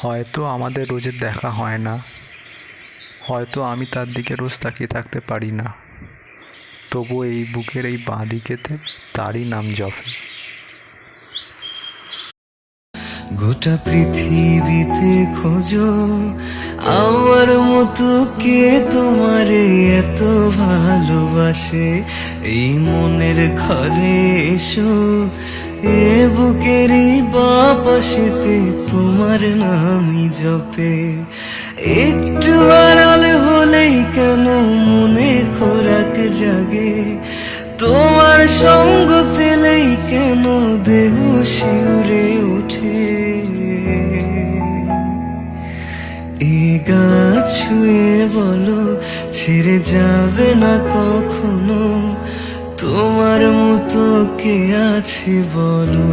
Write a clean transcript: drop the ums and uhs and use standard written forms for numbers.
হয়তো আমাদের রোজের দেখা হয় না, হয়তো আমি তার দিকে রোজ তাকিয়ে থাকতে পারি না, তবু এই বুকের এই বাঁ দিকেতে তারই নাম জপে। গোটা পৃথিবীতে খোঁজো আমার মতো কে তোমারে এত ভালোবাসে। এই মনের ঘরে এসো, এ বুকেরই বাপাশেতে তোমার নামই জপে। একটু আড়াল হলেই কেন মনে খোরাক জাগে, তোমার সঙ্গ পেলেই কেন দেহ শিউরে ওঠে। এ গাছ ছুঁয়ে বলো ছেড়ে যাবে না কখনো, তোমার মতো কে আছে বলো।